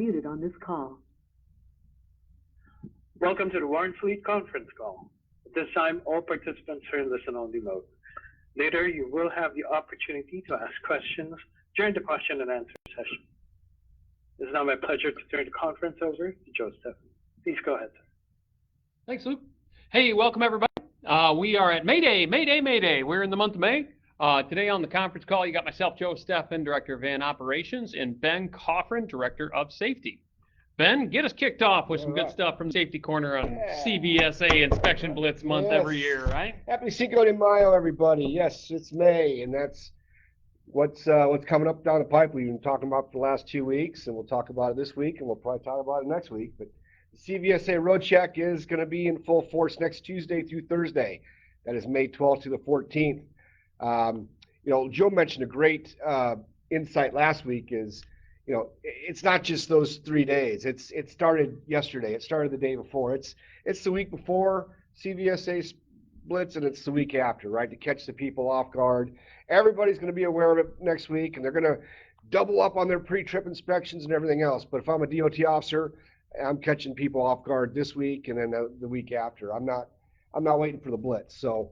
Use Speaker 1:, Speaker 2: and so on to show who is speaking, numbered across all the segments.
Speaker 1: muted on this call.
Speaker 2: Welcome to the Warren Fleet conference call. At this time, all participants are in listen-only mode. Later, you will have the opportunity to ask questions during the question and answer session. It is now my pleasure to turn the conference over to Joe Stephan. Please go ahead, sir.
Speaker 3: Thanks, Luke. Hey, welcome everybody. We are at Mayday, Mayday, Mayday. We're in the month of May. Today on the conference call, you got myself, Joe Stephan, Director of Van Operations, and Ben Coffrin, Director of Safety. Ben, get us kicked off with some good stuff from Safety Corner on CVSA Inspection Blitz month every year, right?
Speaker 4: Happy Cinco de Mayo, everybody. Yes, it's May, and that's what's coming up down the pipe. We've been talking about for the last 2 weeks, and we'll talk about it this week, and we'll probably talk about it next week. But the CVSA Road Check is going to be in full force next Tuesday through Thursday. That is May 12th to the 14th. Joe mentioned a great insight last week is, it's not just those 3 days. It started yesterday. It started the day before. It's the week before CVSA Blitz, and it's the week after, right, to catch the people off guard. Everybody's going to be aware of it next week, and they're going to double up on their pre-trip inspections and everything else. But if I'm a DOT officer, I'm catching people off guard this week and then the week after. I'm not waiting for the Blitz. So,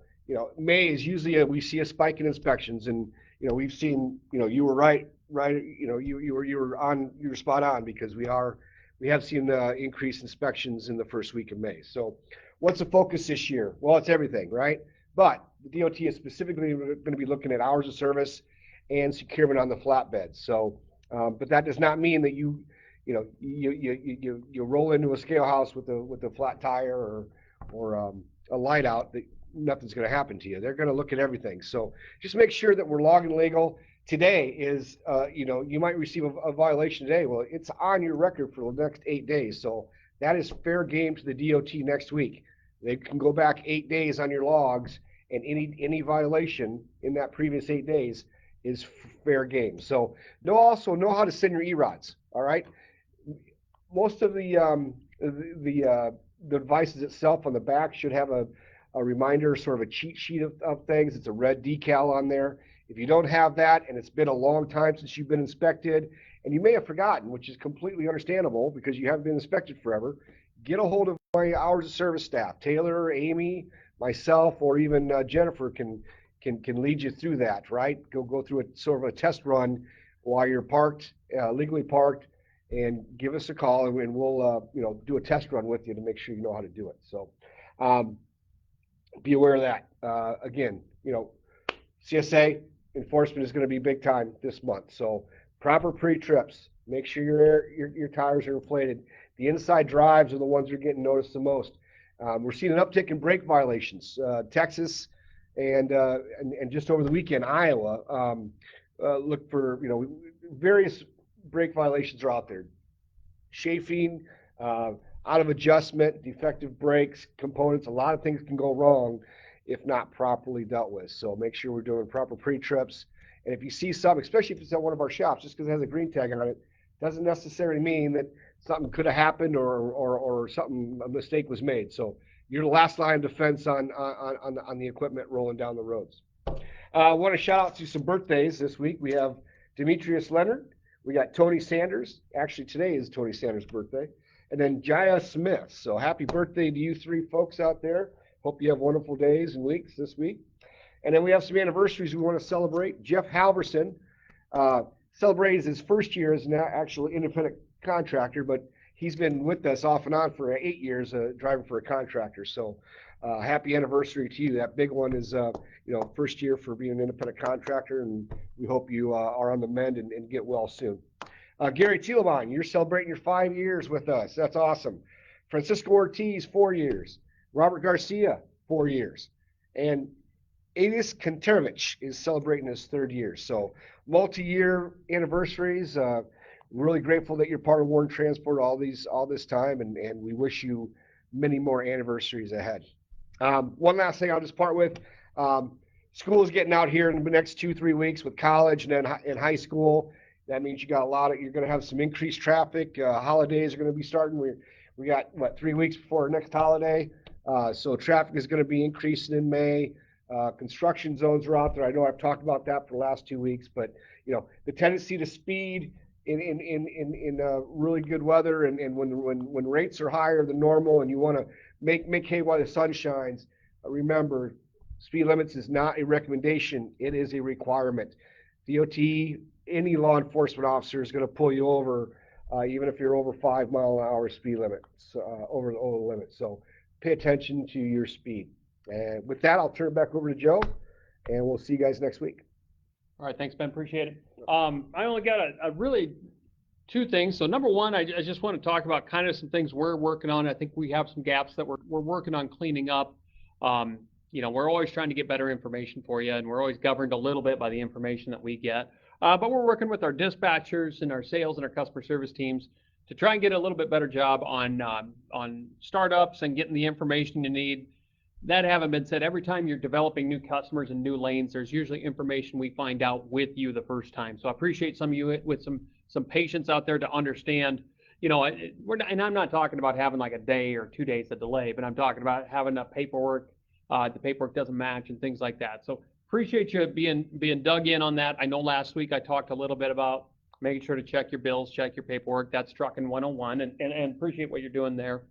Speaker 4: May is usually we see a spike in inspections, and we've seen, you were right, you were spot on, because we have seen increased inspections in the first week of May. So what's the focus this year? Well, it's everything, right? But the DOT is specifically going to be looking at hours of service and securement on the flatbeds. So, but that does not mean that you roll into a scale house with a flat tire or a light out, that nothing's going to happen to you. They're going to look at everything. So just make sure that we're logging legal. Today is, you might receive a violation today. Well, it's on your record for the next 8 days. So that is fair game to the DOT next week. They can go back 8 days on your logs, and any violation in that previous 8 days is fair game. So also know how to send your E-rods. All right. Most of the devices itself on the back should have a reminder, sort of a cheat sheet of things. It's a red decal on there. If you don't have that, and it's been a long time since you've been inspected, and you may have forgotten, which is completely understandable because you haven't been inspected forever, get a hold of my hours of service staff. Taylor, Amy, myself, or even Jennifer can lead you through that, right? Go through a sort of a test run while you're parked, legally parked, and give us a call, and we'll do a test run with you to make sure you know how to do it. So be aware of that. Again, CSA enforcement is going to be big time this month. So proper pre-trips. Make sure your tires are inflated. The inside drives are the ones that are getting noticed the most. We're seeing an uptick in brake violations. Texas and just over the weekend, Iowa. Look for various brake violations are out there. Chafing, out of adjustment, defective brakes, components. A lot of things can go wrong if not properly dealt with. So make sure we're doing proper pre-trips. And if you see something, especially if it's at one of our shops, just because it has a green tag on it, doesn't necessarily mean that something could have happened or a mistake was made. So you're the last line of defense on the equipment rolling down the roads. I want to shout out to some birthdays this week. We have Demetrius Leonard. We got Tony Sanders. Actually, today is Tony Sanders' birthday. And then Jaya Smith. So happy birthday to you three folks out there. Hope you have wonderful days and weeks this week. And then we have some anniversaries we want to celebrate. Jeff Halverson celebrated his first year as an actual independent contractor, but he's been with us off and on for 8 years driving for a contractor. So happy anniversary to you. That big one is, first year for being an independent contractor, and we hope you are on the mend and get well soon. Gary Thielemann, you're celebrating your 5 years with us. That's awesome. Francisco Ortiz, 4 years. Robert Garcia, 4 years. And Adis Kanterovich is celebrating his 3rd year. So multi-year anniversaries. Really grateful that you're part of Warren Transport all this time, and we wish you many more anniversaries ahead. One last thing I'll just part with. School is getting out here in the next 2-3 weeks with college and then in high school. That means you're going to have some increased traffic. Holidays are going to be starting. We got 3 weeks before our next holiday. So traffic is going to be increasing in May. Construction zones are out there. I know I've talked about that for the last 2 weeks, but the tendency to speed in really good weather and when rates are higher than normal and you want to make hay while the sun shines, remember, speed limits is not a recommendation, it is a requirement. DOT, any law enforcement officer is going to pull you over, even if you're over 5 mile an hour speed limit, over the limit. So pay attention to your speed. And with that, I'll turn it back over to Joe, and we'll see you guys next week.
Speaker 3: All right, thanks, Ben. Appreciate it. I only got a really two things. So number one, I just want to talk about kind of some things we're working on. I think we have some gaps that we're working on cleaning up. We're always trying to get better information for you, and we're always governed a little bit by the information that we get. But we're working with our dispatchers and our sales and our customer service teams to try and get a little bit better job on startups and getting the information you need. That having been said, every time you're developing new customers and new lanes, there's usually information we find out with you the first time. So I appreciate some of you with some patience out there to understand. And I'm not talking about having like a day or 2 days of delay, but I'm talking about having enough paperwork. The paperwork doesn't match and things like that. So appreciate you being dug in on that. I know last week I talked a little bit about making sure to check your bills, check your paperwork. That's Trucking 101, and appreciate what you're doing there.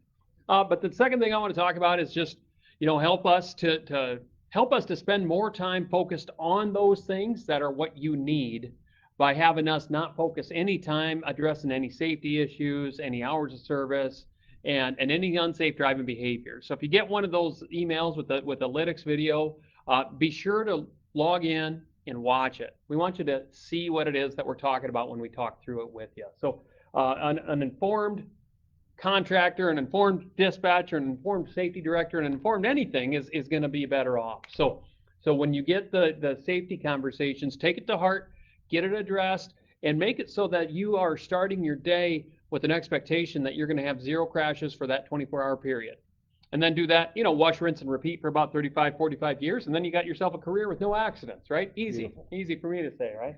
Speaker 3: But the second thing I want to talk about is just help us to spend more time focused on those things that are what you need, by having us not focus any time addressing any safety issues, any hours of service, and any unsafe driving behavior. So if you get one of those emails with a Lytics video, be sure to log in and watch it. We want you to see what it is that we're talking about when we talk through it with you. So an informed contractor, an informed dispatcher, an informed safety director, and an informed anything is going to be better off. So when you get the safety conversations, take it to heart, get it addressed, and make it so that you are starting your day with an expectation that you're going to have 0 crashes for that 24-hour period. And then do that, wash, rinse, and repeat for about 35, 45 years, and then you got yourself a career with no accidents, right? Easy for me to say, right?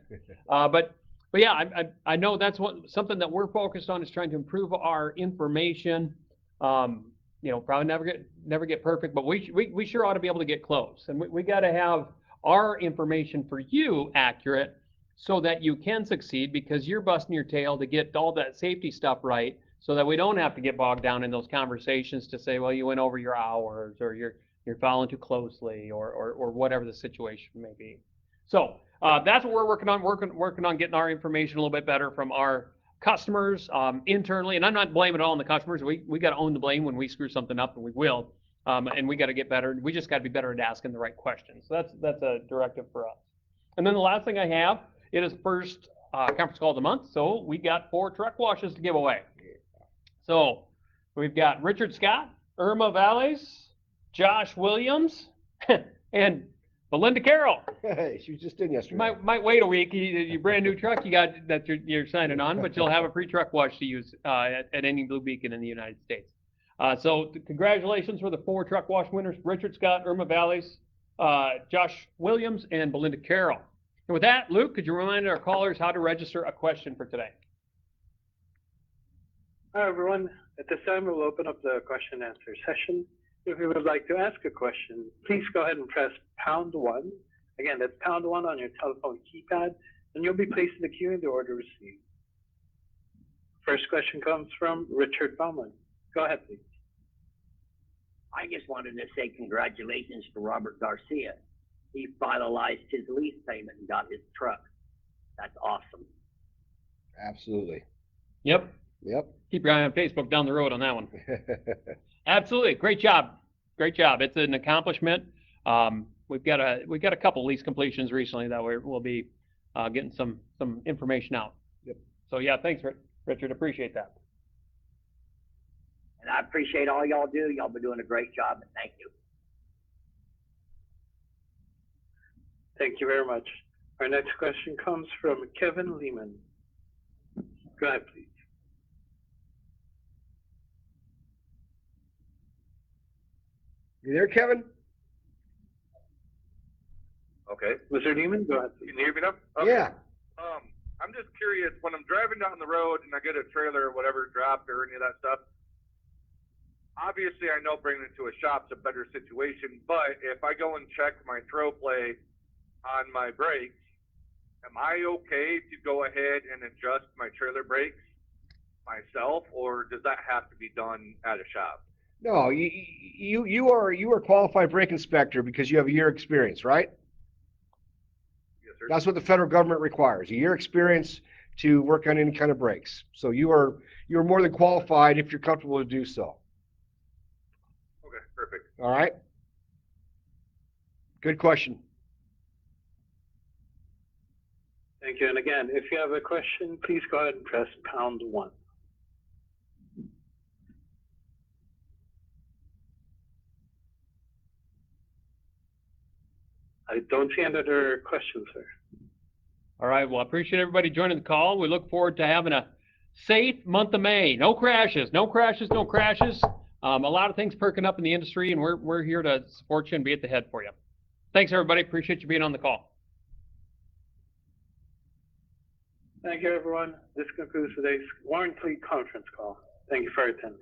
Speaker 3: But yeah, I know that's something that we're focused on, is trying to improve our information. Probably never get perfect, but we sure ought to be able to get close. And we got to have our information for you accurate so that you can succeed, because you're busting your tail to get all that safety stuff right, so that we don't have to get bogged down in those conversations to say, well, you went over your hours, or you're following too closely, or whatever the situation may be. So that's what we're working on getting our information a little bit better from our customers internally. And I'm not blaming it all on the customers. We got to own the blame when we screw something up, and we will. And we got to get better. We just got to be better at asking the right questions. So that's a directive for us. And then the last thing I have, it is first conference call of the month. So we got 4 truck washes to give away. So we've got Richard Scott, Irma Valles, Josh Williams, and Belinda Carroll.
Speaker 4: Hey, she was just in yesterday.
Speaker 3: Might wait a week. Your brand new truck you got that you're signing on, but you'll have a free truck wash to use at any Blue Beacon in the United States. So congratulations for the 4 truck wash winners: Richard Scott, Irma Valles, Josh Williams, and Belinda Carroll. And with that, Luke, could you remind our callers how to register a question for today?
Speaker 2: Hi, everyone. At this time, we'll open up the question and answer session. If you would like to ask a question, please go ahead and press #1. Again, that's #1 on your telephone keypad, and you'll be placed in the queue in the order received. First question comes from Richard Bauman. Go ahead, please.
Speaker 1: I just wanted to say congratulations to Robert Garcia. He finalized his lease payment and got his truck. That's awesome.
Speaker 4: Absolutely.
Speaker 3: Yep. Keep your eye on Facebook down the road on that one. Absolutely. Great job. It's an accomplishment. We've got a couple lease completions recently that we'll be getting some information out.
Speaker 4: Yep.
Speaker 3: So yeah, thanks, Richard. Appreciate that.
Speaker 1: And I appreciate all y'all do. Y'all been doing a great job, and thank you.
Speaker 2: Thank you very much. Our next question comes from Kevin Lehman. Go ahead, please.
Speaker 4: You there, Kevin?
Speaker 5: Okay.
Speaker 2: Mr. Lehman, go ahead, please.
Speaker 5: Can you hear me now? Okay.
Speaker 4: Yeah.
Speaker 5: I'm just curious, when I'm driving down the road and I get a trailer or whatever dropped or any of that stuff, obviously I know bringing it to a shop's a better situation, but if I go and check my throw play on my brakes am I okay to go ahead and adjust my trailer brakes myself, or does that have to be done at a shop?
Speaker 4: No, you are a qualified brake inspector because you have a year experience, right?
Speaker 5: Yes, sir.
Speaker 4: That's what the federal government requires, a year experience to work on any kind of brakes. So you're more than qualified if you're comfortable to do so.
Speaker 5: Okay, perfect.
Speaker 4: All right? Good question.
Speaker 2: Thank you. And again, if you have a question, please go ahead and press #1. I don't see any other questions, sir.
Speaker 3: All right. Well, I appreciate everybody joining the call. We look forward to having a safe month of May. No crashes, no crashes, no crashes. A lot of things perking up in the industry, and we're here to support you and be at the head for you. Thanks, everybody. Appreciate you being on the call.
Speaker 2: Thank you, everyone. This concludes today's Warren Fleet conference call. Thank you for attending.